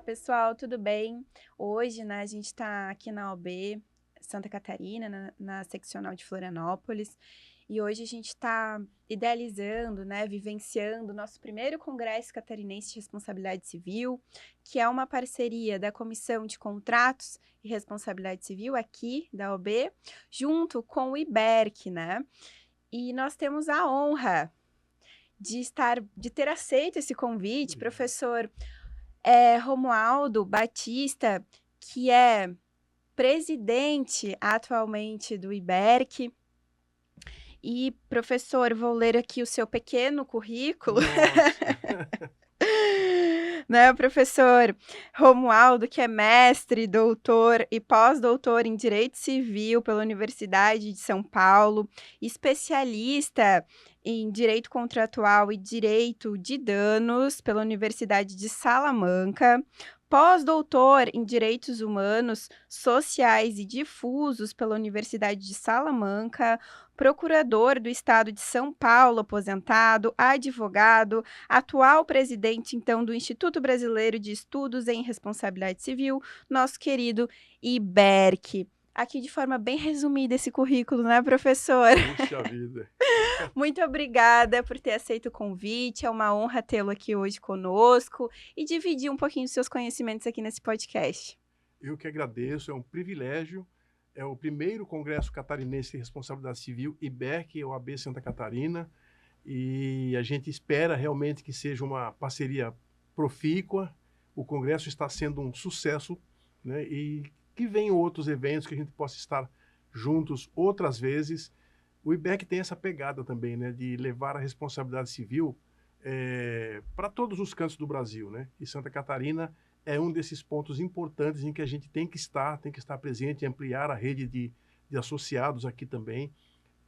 pessoal, tudo bem? Hoje, né, a gente está aqui na OAB Santa Catarina, na seccional de Florianópolis, e hoje a gente está idealizando, né, vivenciando o nosso primeiro Congresso Catarinense de Responsabilidade Civil, que é uma parceria da Comissão de Contratos e Responsabilidade Civil aqui da OAB, junto com o IBERC, né? E nós temos a honra de ter aceito esse convite, professor Romualdo Batista, que é presidente atualmente do IBERC. E, professor, vou ler aqui o seu pequeno currículo. Né, o professor Romualdo, que é mestre, doutor e pós-doutor em Direito Civil pela Universidade de São Paulo, especialista em Direito Contratual e Direito de Danos pela Universidade de Salamanca, pós-doutor em Direitos Humanos, Sociais e Difusos pela Universidade de Salamanca, procurador do Estado de São Paulo, aposentado, advogado, atual presidente, então, do Instituto Brasileiro de Estudos em Responsabilidade Civil, nosso querido IBERC. Aqui de forma bem resumida esse currículo, né, professor? Puxa vida! Muito obrigada por ter aceito o convite, é uma honra tê-lo aqui hoje conosco e dividir um pouquinho dos seus conhecimentos aqui nesse podcast. Eu que agradeço, é um privilégio. É o primeiro Congresso Catarinense de Responsabilidade Civil, IBERC, OAB Santa Catarina, e a gente espera realmente que seja uma parceria profícua. O Congresso está sendo um sucesso, né? E que venham outros eventos, que a gente possa estar juntos outras vezes. O IBERC tem essa pegada também, né, de levar a responsabilidade civil para todos os cantos do Brasil, né? E Santa Catarina é um desses pontos importantes em que a gente tem que estar presente e ampliar a rede de associados aqui também.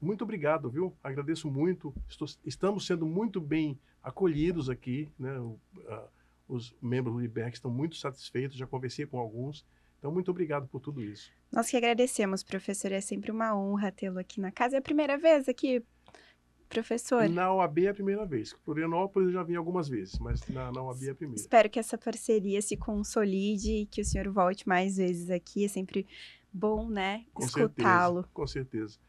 Muito obrigado, viu? Agradeço muito. Estamos sendo muito bem acolhidos aqui, né? Os membros do IBERC estão muito satisfeitos, já conversei com alguns. Então, muito obrigado por tudo isso. Nós que agradecemos, professor. É sempre uma honra tê-lo aqui na casa. É a primeira vez aqui, professor? Na OAB é a primeira vez. Florianópolis eu já vim algumas vezes, mas na OAB é a primeira. Espero que essa parceria se consolide e que o senhor volte mais vezes aqui. É sempre bom, né, escutá-lo. Com certeza.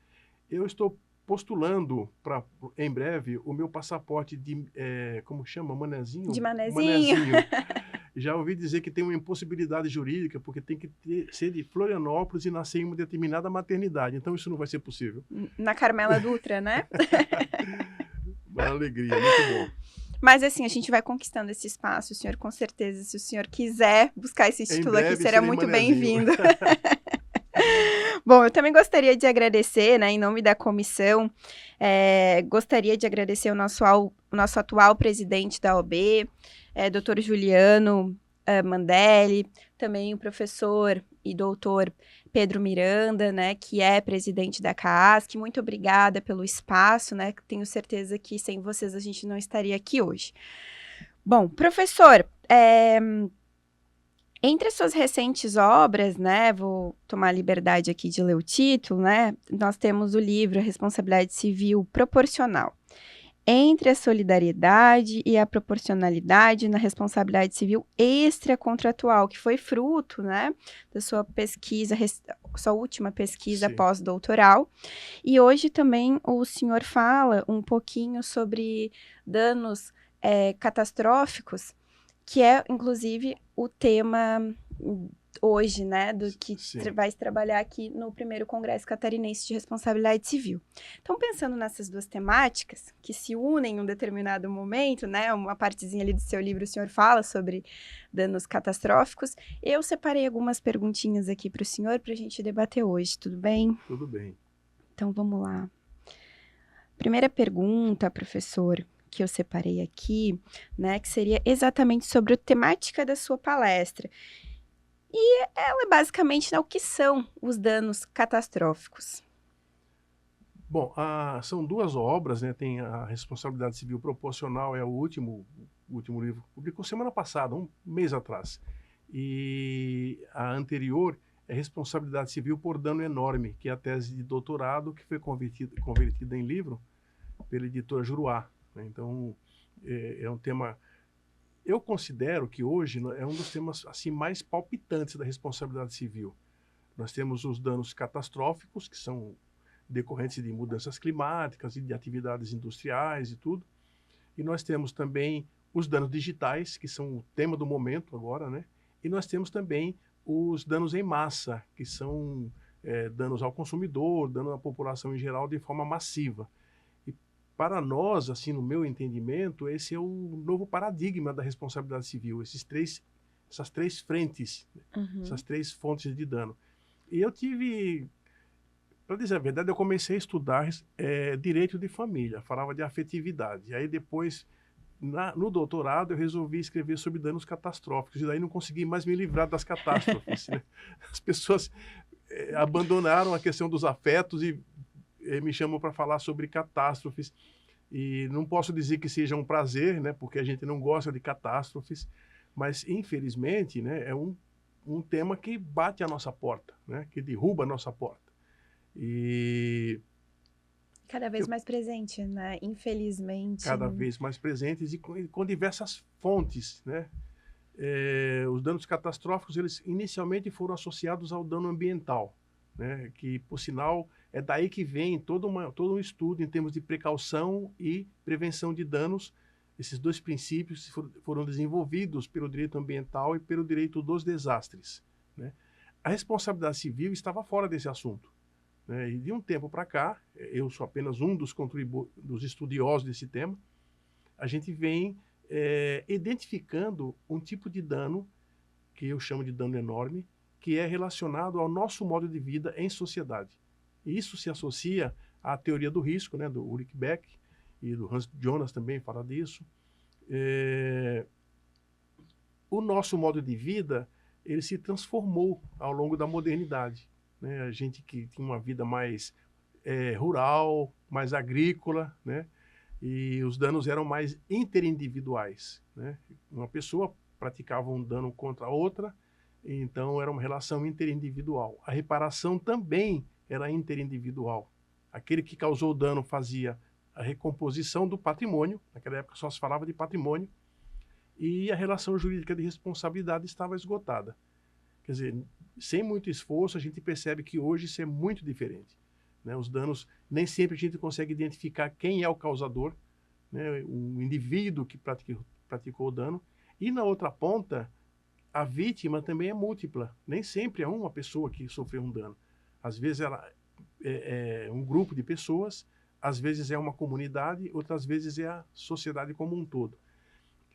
Eu estou postulando para, em breve, o meu passaporte de, como chama? Manezinho? De manezinho. Já ouvi dizer que tem uma impossibilidade jurídica, porque tem que ser de Florianópolis e nascer em uma determinada maternidade. Então, isso não vai ser possível. Na Carmela Dutra, né? Uma alegria, muito bom. Mas, assim, a gente vai conquistando esse espaço. O senhor, com certeza, se o senhor quiser buscar esse título aqui, será muito bem-vindo. Bom, eu também gostaria de agradecer, né, em nome da comissão, gostaria de agradecer o nosso atual presidente da OAB, Dr. Juliano Mandelli, também o professor e doutor Pedro Miranda, né, que é presidente da CAASC. Muito obrigada pelo espaço, né, tenho certeza que sem vocês a gente não estaria aqui hoje. Bom, professor, entre as suas recentes obras, né, vou tomar a liberdade aqui de ler o título, né, nós temos o livro Responsabilidade Civil Proporcional. Entre a solidariedade e a proporcionalidade na responsabilidade civil extracontratual, que foi fruto, né, da sua pesquisa, sua última pesquisa pós-doutoral. E hoje também o senhor fala um pouquinho sobre danos catastróficos, que é, inclusive, o tema hoje, né, do que vai se trabalhar aqui no primeiro Congresso Catarinense de Responsabilidade Civil. Então, pensando nessas duas temáticas, que se unem em um determinado momento, né, uma partezinha ali do seu livro, o senhor fala sobre danos catastróficos, eu separei algumas perguntinhas aqui para o senhor para a gente debater hoje, tudo bem? Tudo bem. Então, vamos lá. Primeira pergunta, professor, que eu separei aqui, né, que seria exatamente sobre a temática da sua palestra. E ela é basicamente, né, o que são os danos catastróficos. Bom, são duas obras, né? Tem a Responsabilidade Civil Proporcional, é o último livro, publicou semana passada, um mês atrás. E a anterior é Responsabilidade Civil por Dano Enorme, que é a tese de doutorado que foi convertida em livro pela editora Juruá, né? Então, é um tema Eu considero que hoje é um dos temas assim mais palpitantes da responsabilidade civil. Nós temos os danos catastróficos, que são decorrentes de mudanças climáticas e de atividades industriais e tudo. E nós temos também os danos digitais, que são o tema do momento agora, né? E nós temos também os danos em massa, que são danos ao consumidor, dano à população em geral de forma massiva. E para nós, assim, no meu entendimento, esse é o novo paradigma da responsabilidade civil, essas três frentes, essas três fontes de dano. E eu tive, para dizer a verdade, eu comecei a estudar direito de família, falava de afetividade. Aí depois, no doutorado, eu resolvi escrever sobre danos catastróficos, e daí não consegui mais me livrar das catástrofes. Né? As pessoas abandonaram a questão dos afetos e me chamam para falar sobre catástrofes. E não posso dizer que seja um prazer, né? Porque a gente não gosta de catástrofes, mas infelizmente, né, é um tema que bate a nossa porta, né? Que derruba a nossa porta. E cada vez mais presente, né? Infelizmente. Cada vez mais presentes e com diversas fontes, né? Os danos catastróficos, eles inicialmente foram associados ao dano ambiental, né? Que, por sinal, é daí que vem todo um estudo em termos de precaução e prevenção de danos. Esses dois princípios foram desenvolvidos pelo direito ambiental e pelo direito dos desastres, né? A responsabilidade civil estava fora desse assunto, né? E de um tempo para cá, eu sou apenas um dos estudiosos desse tema, a gente vem identificando um tipo de dano, que eu chamo de dano enorme, que é relacionado ao nosso modo de vida em sociedade. E isso se associa à teoria do risco, né, do Ulrich Beck, e do Hans Jonas também fala disso. O nosso modo de vida, ele se transformou ao longo da modernidade, né? A gente que tinha uma vida mais rural, mais agrícola, né? E os danos eram mais interindividuais, né? Uma pessoa praticava um dano contra a outra, então era uma relação interindividual. A reparação também era interindividual. Aquele que causou o dano fazia a recomposição do patrimônio, naquela época só se falava de patrimônio, e a relação jurídica de responsabilidade estava esgotada. Quer dizer, sem muito esforço, a gente percebe que hoje isso é muito diferente, né? Os danos, nem sempre a gente consegue identificar quem é o causador, né? O indivíduo que praticou o dano. E na outra ponta, a vítima também é múltipla. Nem sempre é uma pessoa que sofreu um dano. Às vezes ela é um grupo de pessoas, às vezes é uma comunidade, outras vezes é a sociedade como um todo.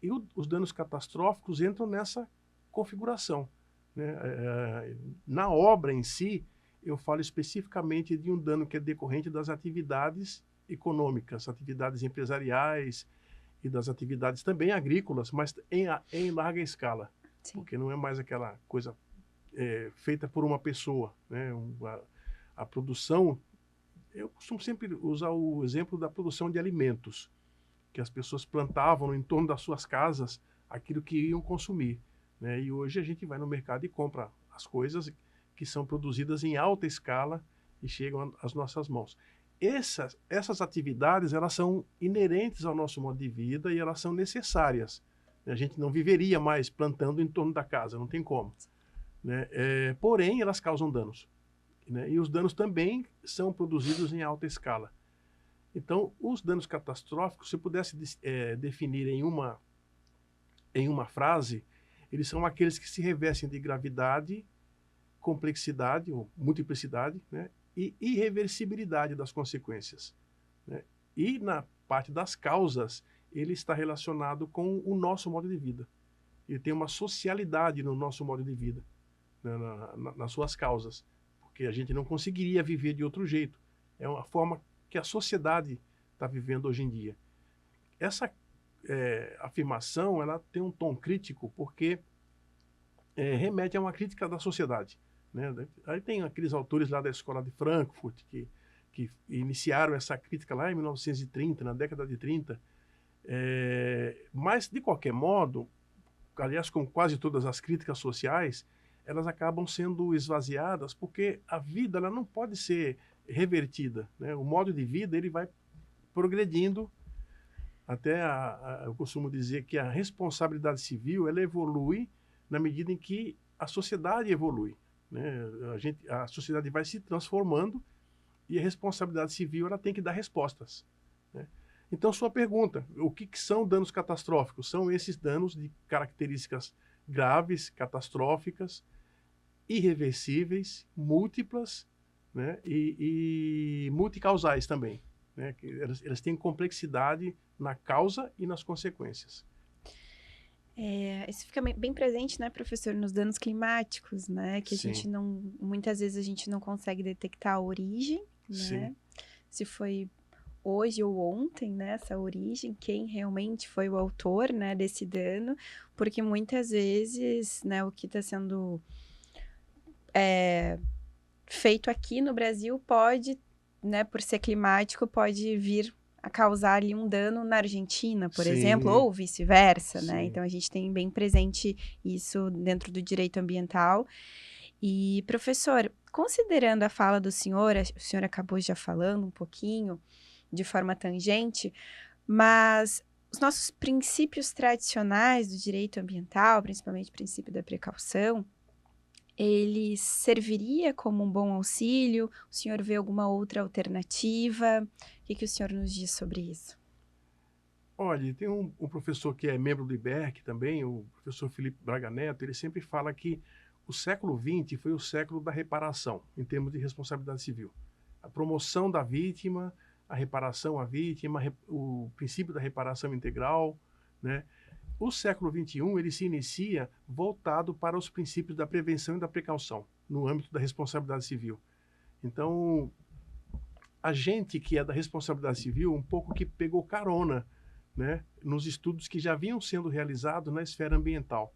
E os danos catastróficos entram nessa configuração, né? Na obra em si, eu falo especificamente de um dano que é decorrente das atividades econômicas, atividades empresariais e das atividades também agrícolas, mas em larga escala. Sim. Porque não é mais aquela coisa feita por uma pessoa, né? A produção, eu costumo sempre usar o exemplo da produção de alimentos, que as pessoas plantavam no entorno das suas casas aquilo que iam consumir, né? E hoje a gente vai no mercado e compra as coisas que são produzidas em alta escala e chegam às nossas mãos. Essas atividades, elas são inerentes ao nosso modo de vida e elas são necessárias. A gente não viveria mais plantando em torno da casa, não tem como, né? Porém, elas causam danos, né? E os danos também são produzidos em alta escala. Então, os danos catastróficos, se eu pudesse definir em uma frase, eles são aqueles que se revestem de gravidade, complexidade ou multiplicidade, né? E irreversibilidade das consequências, né? E na parte das causas, ele está relacionado com o nosso modo de vida. Ele tem uma socialidade no nosso modo de vida, né? Nas suas causas, porque a gente não conseguiria viver de outro jeito. É uma forma que a sociedade está vivendo hoje em dia. Essa afirmação, ela tem um tom crítico, porque remete a uma crítica da sociedade, né? Aí tem aqueles autores lá da escola de Frankfurt que iniciaram essa crítica lá em 1930, na década de 30. Mas, de qualquer modo, aliás, como quase todas as críticas sociais, elas acabam sendo esvaziadas, porque a vida ela não pode ser revertida, né? O modo de vida ele vai progredindo Até eu costumo dizer que a responsabilidade civil ela evolui na medida em que a sociedade evolui, né? A sociedade vai se transformando e a responsabilidade civil ela tem que dar respostas, né? Então, sua pergunta, o que são danos catastróficos? São esses danos de características graves, catastróficas, irreversíveis, múltiplas, né? E multicausais também, né? Que elas têm complexidade na causa e nas consequências. Isso fica bem presente, né, professor, nos danos climáticos, né, que a gente Sim, não, muitas vezes a gente não consegue detectar a origem, sim, né, se foi hoje ou ontem, né, essa origem, quem realmente foi o autor, né, desse dano, porque muitas vezes, né, o que está sendo feito aqui no Brasil pode, né, por ser climático, pode vir a causar ali um dano na Argentina, por exemplo, sim, ou vice-versa, né? sim. Então a gente tem bem presente isso dentro do direito ambiental. E, professor, considerando a fala do senhor, o senhor acabou já falando um pouquinho de forma tangente, mas os nossos princípios tradicionais do direito ambiental, principalmente o princípio da precaução, ele serviria como um bom auxílio? O senhor vê alguma outra alternativa? O que o senhor nos diz sobre isso? Olha, tem um professor que é membro do IBERC também, o professor Felipe Braga Neto, ele sempre fala que o século XX foi o século da reparação, em termos de responsabilidade civil. A promoção da vítima, a reparação à vítima, o princípio da reparação integral, né? O século XXI, ele se inicia voltado para os princípios da prevenção e da precaução, no âmbito da responsabilidade civil. Então, a gente que é da responsabilidade civil, um pouco que pegou carona, né, nos estudos que já vinham sendo realizados na esfera ambiental,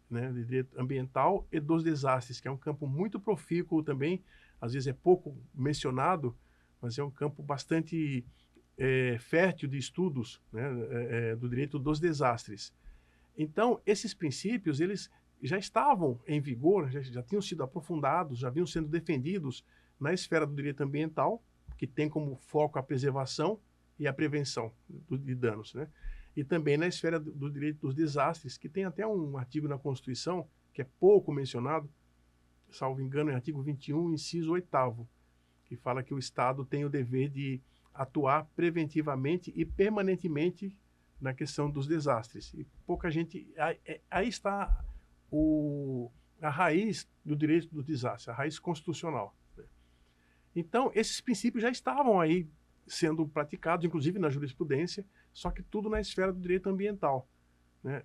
né, de direito ambiental e dos desastres, que é um campo muito profícuo também, às vezes é pouco mencionado, mas é um campo bastante fértil de estudos, né, do direito dos desastres. Então, esses princípios, eles já estavam em vigor, já tinham sido aprofundados, já vinham sendo defendidos na esfera do direito ambiental, que tem como foco a preservação e a prevenção de danos, né? E também na esfera do direito dos desastres, que tem até um artigo na Constituição, que é pouco mencionado, salvo engano, é artigo 21, inciso 8º, que fala que o Estado tem o dever de atuar preventivamente e permanentemente na questão dos desastres. E pouca gente... Aí está a raiz do direito do desastre, a raiz constitucional. Então, esses princípios já estavam aí sendo praticados, inclusive na jurisprudência, só que tudo na esfera do direito ambiental, né?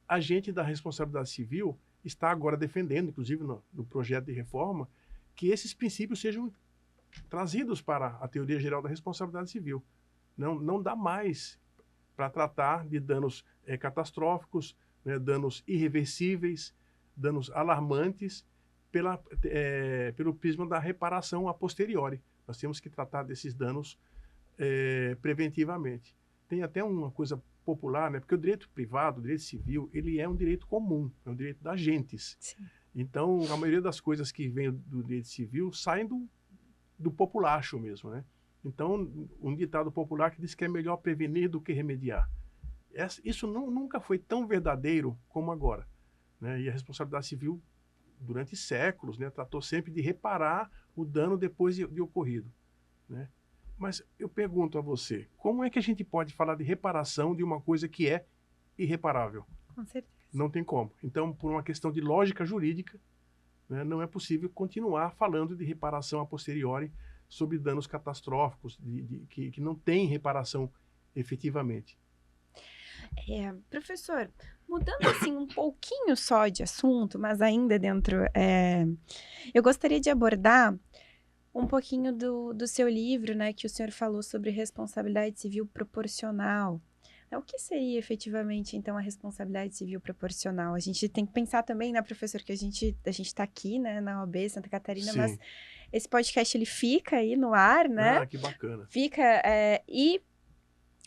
A gente da responsabilidade civil está agora defendendo, inclusive no projeto de reforma, que esses princípios sejam trazidos para a teoria geral da responsabilidade civil. Não dá mais para tratar de danos catastróficos, né, danos irreversíveis, danos alarmantes, pelo prisma da reparação a posteriori. Nós temos que tratar desses danos preventivamente. Tem até uma coisa popular, né, porque o direito privado, o direito civil, ele é um direito comum, é um direito das gentes. Sim. Então, a maioria das coisas que vêm do direito civil saem do populacho mesmo, né? Então, um ditado popular que diz que é melhor prevenir do que remediar. Isso nunca foi tão verdadeiro como agora, né? E a responsabilidade civil, durante séculos, né, tratou sempre de reparar o dano depois de ocorrido, né? Mas eu pergunto a você, como é que a gente pode falar de reparação de uma coisa que é irreparável? Com certeza. Não tem como. Então, por uma questão de lógica jurídica, né, não é possível continuar falando de reparação a posteriori sobre danos catastróficos, que não tem reparação efetivamente. Professor, mudando assim um pouquinho só de assunto, mas ainda dentro, eu gostaria de abordar um pouquinho do seu livro, né, que o senhor falou sobre responsabilidade civil proporcional. O que seria efetivamente, então, a responsabilidade civil proporcional? A gente tem que pensar também, né, professor, que a gente está aqui, né, na OAB Santa Catarina, mas Sim. esse podcast ele fica aí no ar, né? Ah, que bacana. Fica, e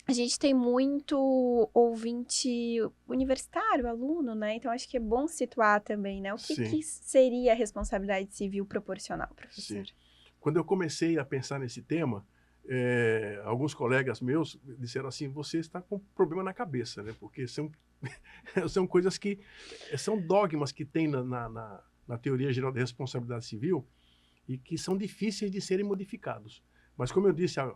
a gente tem muito ouvinte universitário, aluno, né? Então, acho que é bom situar também, né? O que Sim, seria a responsabilidade civil proporcional, professor? sim. Quando eu comecei a pensar nesse tema, alguns colegas meus disseram assim, você está com problema na cabeça, né? Porque são, são coisas que são dogmas que tem na teoria geral da responsabilidade civil e que são difíceis de serem modificados. Mas como eu disse há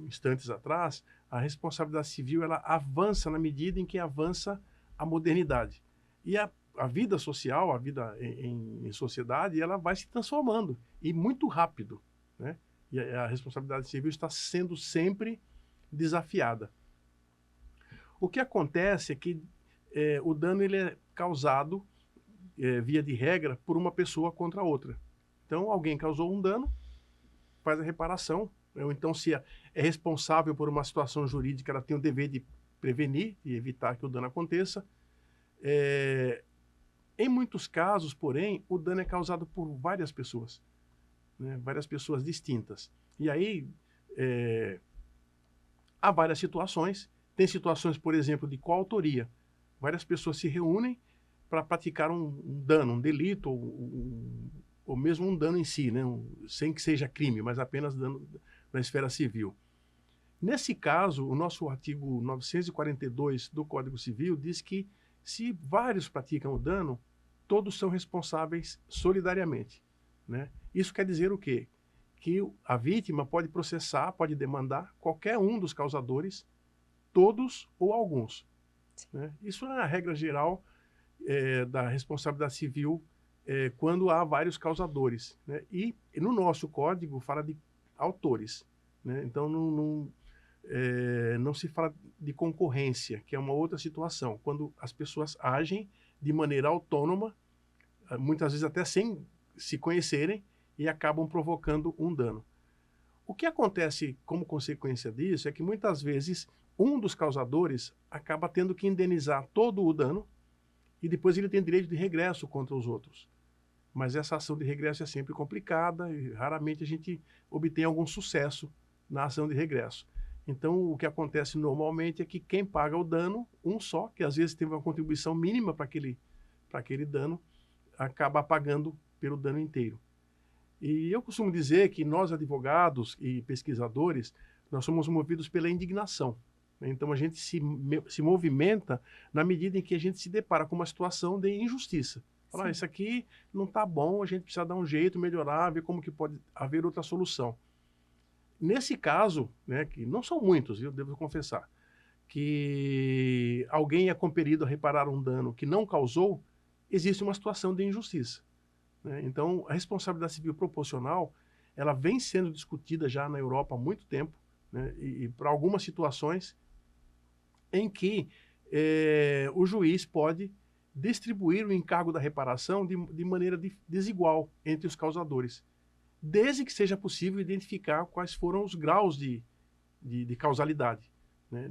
instantes atrás, a responsabilidade civil ela avança na medida em que avança a modernidade. E a vida social, a vida em sociedade, ela vai se transformando e muito rápido, né? E a responsabilidade civil está sendo sempre desafiada. O que acontece é que o dano ele é causado, via de regra, por uma pessoa contra outra. Então, alguém causou um dano, faz a reparação, ou então, se é responsável por uma situação jurídica, ela tem o dever de prevenir e evitar que o dano aconteça. Em muitos casos, porém, o dano é causado por várias pessoas, né? Várias pessoas distintas. E aí, há várias situações. Tem situações, por exemplo, de coautoria. Várias pessoas se reúnem para praticar um dano, um delito, ou mesmo um dano em si, né? Sem que seja crime, mas apenas dano na esfera civil. Nesse caso, o nosso artigo 942 do Código Civil diz que, se vários praticam o dano, todos são responsáveis solidariamente, né? Isso quer dizer o quê? Que a vítima pode processar, pode demandar qualquer um dos causadores, todos ou alguns, né? Isso é a regra geral da responsabilidade civil quando há vários causadores, né? E no nosso código fala de autores, né? Então não se fala de concorrência, que é uma outra situação, quando as pessoas agem de maneira autônoma, muitas vezes até sem se conhecerem, e acabam provocando um dano. O que acontece como consequência disso é que muitas vezes um dos causadores acaba tendo que indenizar todo o dano e depois ele tem direito de regresso contra os outros. Mas essa ação de regresso é sempre complicada e raramente a gente obtém algum sucesso na ação de regresso. Então, o que acontece normalmente é que quem paga o dano, um só, que às vezes teve uma contribuição mínima para aquele dano, acaba pagando pelo dano inteiro. E eu costumo dizer que nós, advogados e pesquisadores, nós somos movidos pela indignação, né? Então, a gente se movimenta na medida em que a gente se depara com uma situação de injustiça. Falar, isso aqui não está bom, a gente precisa dar um jeito, melhorar, ver como que pode haver outra solução. Nesse caso, né, que não são muitos, eu devo confessar, que alguém é compelido a reparar um dano que não causou, existe uma situação de injustiça, né? Então, a responsabilidade civil proporcional, ela vem sendo discutida já na Europa há muito tempo, né? E para algumas situações em que o juiz pode distribuir o encargo da reparação de maneira desigual entre os causadores, desde que seja possível identificar quais foram os graus de causalidade, né?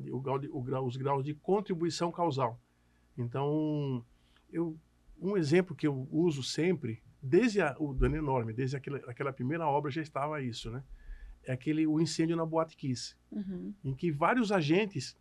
Os graus de contribuição causal. Então, um exemplo que eu uso sempre, desde o dano enorme, desde aquela primeira obra já estava isso, né? É o incêndio na Boate Kiss, em que vários agentes,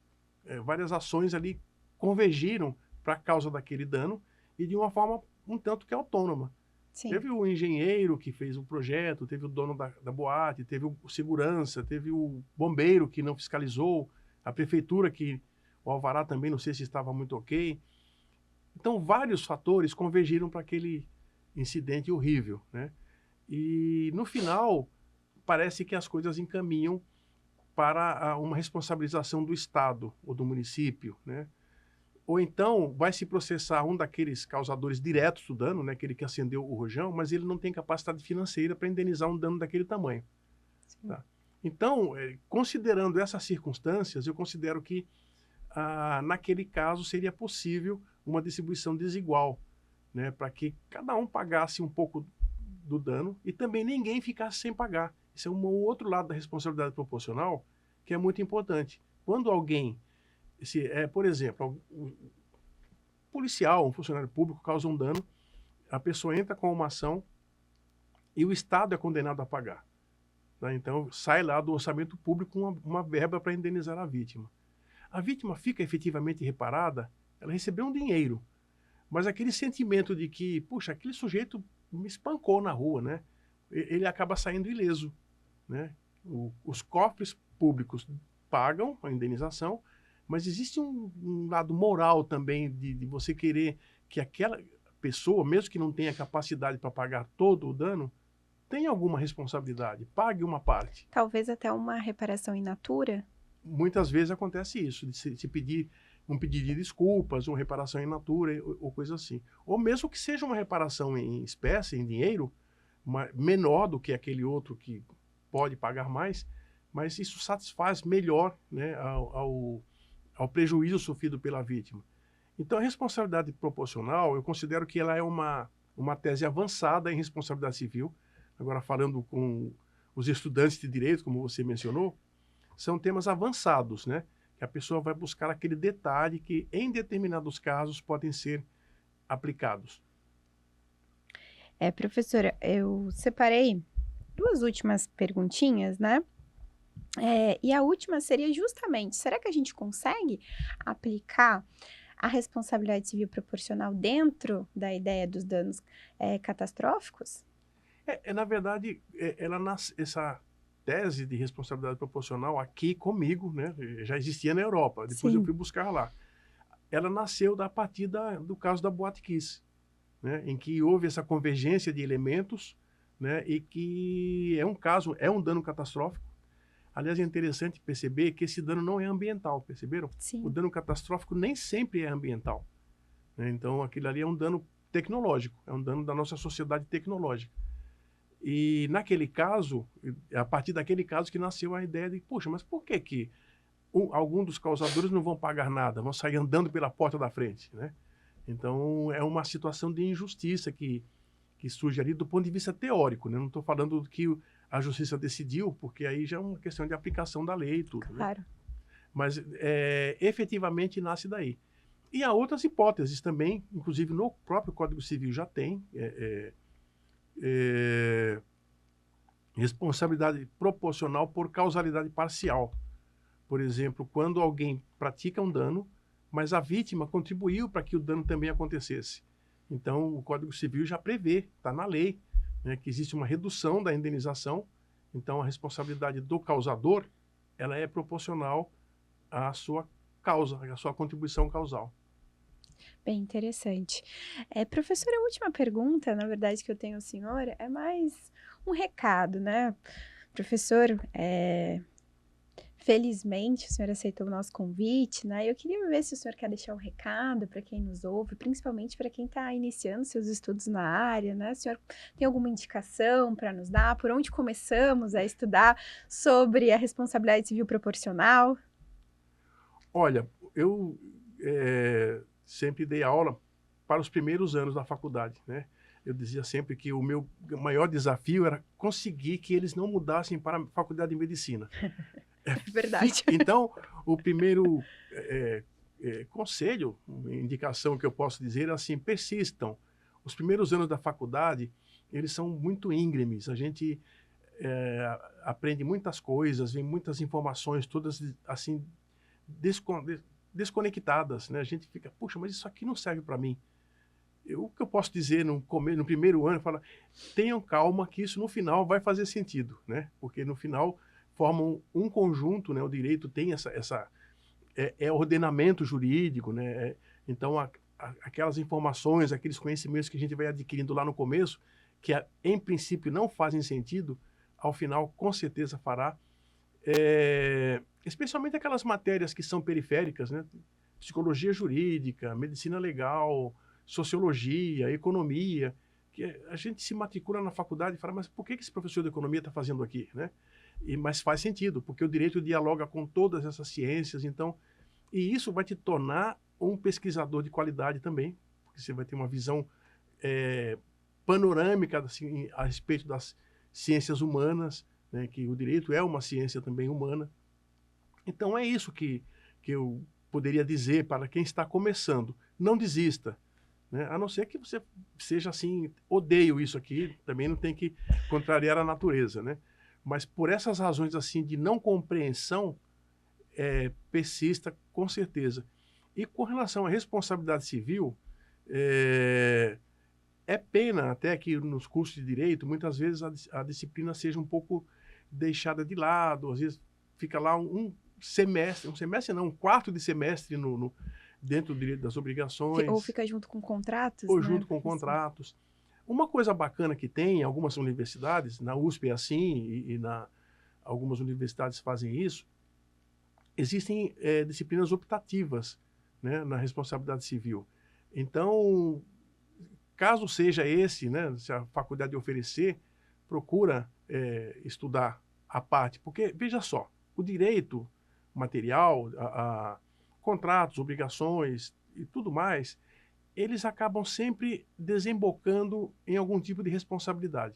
várias ações ali convergiram para a causa daquele dano e de uma forma um tanto que autônoma. Sim. Teve o engenheiro que fez o projeto, teve o dono da boate, teve o segurança, teve o bombeiro que não fiscalizou, a prefeitura que o alvará também não sei se estava muito ok. Então, vários fatores convergiram para aquele incidente horrível, né? E, no final, parece que as coisas encaminham para uma responsabilização do Estado ou do município, né? Ou então vai se processar um daqueles causadores diretos do dano, né, aquele que acendeu o rojão, mas ele não tem capacidade financeira para indenizar um dano daquele tamanho. Tá? Então, considerando essas circunstâncias, eu considero que naquele caso seria possível uma distribuição desigual, né, para que cada um pagasse um pouco do dano e também ninguém ficasse sem pagar. Esse é um outro lado da responsabilidade proporcional que é muito importante. Quando alguém, por exemplo, um policial, um funcionário público causa um dano, a pessoa entra com uma ação e o Estado é condenado a pagar, né? Então, sai lá do orçamento público uma verba para indenizar a vítima. A vítima fica efetivamente reparada, ela recebeu um dinheiro, mas aquele sentimento de que, puxa, aquele sujeito me espancou na rua, né? Ele acaba saindo ileso, né? Os cofres públicos pagam a indenização, mas existe um lado moral também de você querer que aquela pessoa, mesmo que não tenha capacidade para pagar todo o dano, tenha alguma responsabilidade, pague uma parte. Talvez até uma reparação in natura? Muitas vezes acontece isso, de se pedir um pedido de desculpas, uma reparação in natura ou coisa assim. Ou mesmo que seja uma reparação em espécie, em dinheiro, menor do que aquele outro que pode pagar mais, mas isso satisfaz melhor, né, ao prejuízo sofrido pela vítima. Então, a responsabilidade proporcional, eu considero que ela é uma tese avançada em responsabilidade civil. Agora, falando com os estudantes de direito, como você mencionou, são temas avançados, né? Que a pessoa vai buscar aquele detalhe que, em determinados casos, podem ser aplicados. Professora, eu separei 2 últimas perguntinhas, né? E a última seria justamente, será que a gente consegue aplicar a responsabilidade civil proporcional dentro da ideia dos danos catastróficos? Na verdade, essa tese de responsabilidade proporcional aqui comigo, né, já existia na Europa, depois eu Sim. fui buscar lá. Ela nasceu a partir do caso da Boate Kiss, né, em que houve essa convergência de elementos, né, e que é um dano catastrófico. Aliás, é interessante perceber que esse dano não é ambiental, perceberam? O Sim. dano catastrófico nem sempre é ambiental, né? Então, aquilo ali é um dano tecnológico, é um dano da nossa sociedade tecnológica. E naquele caso, a partir daquele caso que nasceu a ideia de, poxa, mas por que algum dos causadores não vão pagar nada, vão sair andando pela porta da frente, né? Então, é uma situação de injustiça que surge ali do ponto de vista teórico, né? Não estou falando do que a justiça decidiu, porque aí já é uma questão de aplicação da lei e tudo, né? Claro. Mas efetivamente nasce daí. E há outras hipóteses também, inclusive no próprio Código Civil já tem responsabilidade proporcional por causalidade parcial. Por exemplo, quando alguém pratica um dano, mas a vítima contribuiu para que o dano também acontecesse. Então, o Código Civil já prevê, está na lei, né, que existe uma redução da indenização. Então, a responsabilidade do causador, ela é proporcional à sua causa, à sua contribuição causal. Bem interessante. Professora, a última pergunta, na verdade, que eu tenho ao senhor é mais um recado, né? Professor, felizmente o senhor aceitou o nosso convite, né? Eu queria ver se o senhor quer deixar um recado para quem nos ouve, principalmente para quem está iniciando seus estudos na área, né? O senhor tem alguma indicação para nos dar? Por onde começamos a estudar sobre a responsabilidade civil proporcional? Olha, eu sempre dei aula para os primeiros anos da faculdade, né? Eu dizia sempre que o meu maior desafio era conseguir que eles não mudassem para a faculdade de medicina. Verdade. Então, o primeiro conselho, indicação que eu posso dizer é assim, persistam. Os primeiros anos da faculdade, eles são muito íngremes. A gente aprende muitas coisas, vem muitas informações, todas assim, desconectadas, né? A gente fica, puxa, mas isso aqui não serve para mim. O que eu posso dizer no primeiro ano, fala, tenham calma que isso no final vai fazer sentido, né? Porque no final formam um conjunto, né? O direito tem ordenamento jurídico, né? Então, aquelas informações, aqueles conhecimentos que a gente vai adquirindo lá no começo, que em princípio não fazem sentido, ao final com certeza fará. Especialmente aquelas matérias que são periféricas, né? Psicologia jurídica, medicina legal, sociologia, economia, que a gente se matricula na faculdade e fala, mas por que esse professor de economia está fazendo aqui, né? Mas faz sentido, porque o direito dialoga com todas essas ciências, então, e isso vai te tornar um pesquisador de qualidade também, porque você vai ter uma visão panorâmica assim, a respeito das ciências humanas, né, que o direito é uma ciência também humana. Então é isso que eu poderia dizer para quem está começando. Não desista, né? A não ser que você seja assim, odeio isso aqui, também não tem que contrariar a natureza, né? Mas por essas razões assim de não compreensão, persista com certeza. E com relação à responsabilidade civil, pena até que nos cursos de direito, muitas vezes a disciplina seja um pouco deixada de lado, às vezes fica lá um semestre não, um quarto de semestre dentro do direito das Ou obrigações, fica junto com contratos, ou né, junto com professor? contratos. Uma coisa bacana que tem em algumas universidades, na USP é assim, algumas universidades fazem isso, existem disciplinas optativas, né, na responsabilidade civil. Então, caso seja esse, né, se a faculdade oferecer, procura estudar a parte, porque, veja só, o direito material, a contratos, obrigações e tudo mais, eles acabam sempre desembocando em algum tipo de responsabilidade,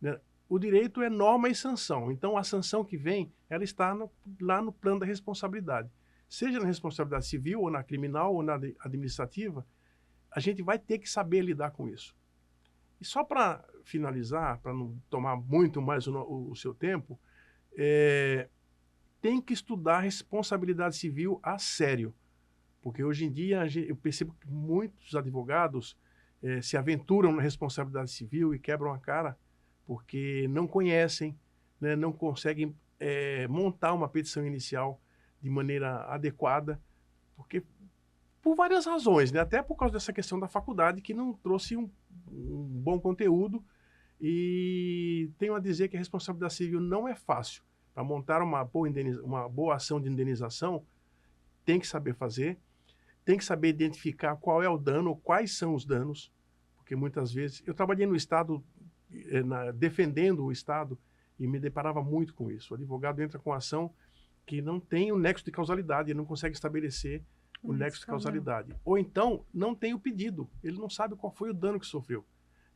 né? O direito é norma e sanção, então a sanção que vem, ela está lá no plano da responsabilidade. Seja na responsabilidade civil, ou na criminal, ou na administrativa, a gente vai ter que saber lidar com isso. E só para finalizar, para não tomar muito mais o seu tempo, tem que estudar responsabilidade civil a sério. Porque hoje em dia eu percebo que muitos advogados se aventuram na responsabilidade civil e quebram a cara porque não conhecem, né, não conseguem montar uma petição inicial de maneira adequada, porque por várias razões, né, até por causa dessa questão da faculdade que não trouxe um bom conteúdo. E tenho a dizer que a responsabilidade civil não é fácil. Para montar uma boa ação de indenização, tem que saber fazer, tem que saber identificar qual é o dano, quais são os danos, porque muitas vezes eu trabalhei no Estado, defendendo o Estado, e me deparava muito com isso. O advogado entra com ação que não tem o nexo de causalidade, ele não consegue estabelecer o nexo de causalidade. Ou então, não tem o pedido, ele não sabe qual foi o dano que sofreu.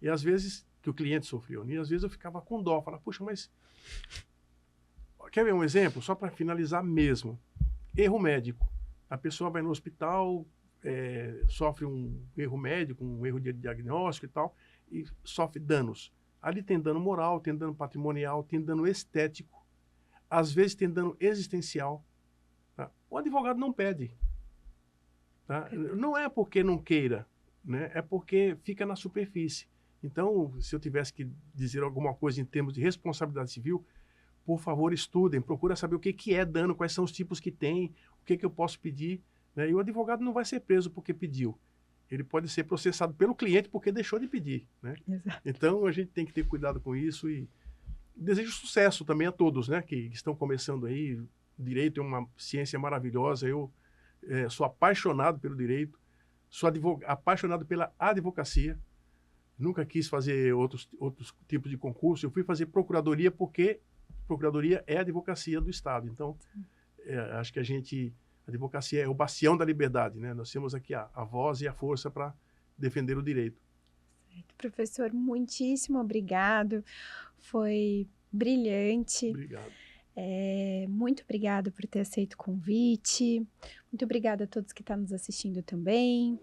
E às vezes, que o cliente sofreu. E às vezes eu ficava com dó, falava, puxa, mas... Quer ver um exemplo? Só para finalizar mesmo. Erro médico. A pessoa vai no hospital, sofre um erro médico, um erro de diagnóstico e tal, e sofre danos. Ali tem dano moral, tem dano patrimonial, tem dano estético, às vezes tem dano existencial. Tá? O advogado não pede. Tá? Não é porque não queira, né? É porque fica na superfície. Então, se eu tivesse que dizer alguma coisa em termos de responsabilidade civil, por favor, estudem, procura saber o que é dano, quais são os tipos que tem, o que eu posso pedir, né? E o advogado não vai ser preso porque pediu. Ele pode ser processado pelo cliente porque deixou de pedir, né? Exato. Então, a gente tem que ter cuidado com isso e desejo sucesso também a todos, né, que estão começando aí. O direito é uma ciência maravilhosa, eu sou apaixonado pelo direito, sou apaixonado pela advocacia, nunca quis fazer outros tipos de concurso, eu fui fazer procuradoria porque procuradoria é a advocacia do Estado. Então, acho que a advocacia é o bastião da liberdade, né? Nós temos aqui a voz e a força para defender o direito. Certo. Professor, muitíssimo obrigado. Foi brilhante. Obrigado. Muito obrigada por ter aceito o convite. Muito obrigada a todos que estão nos assistindo também.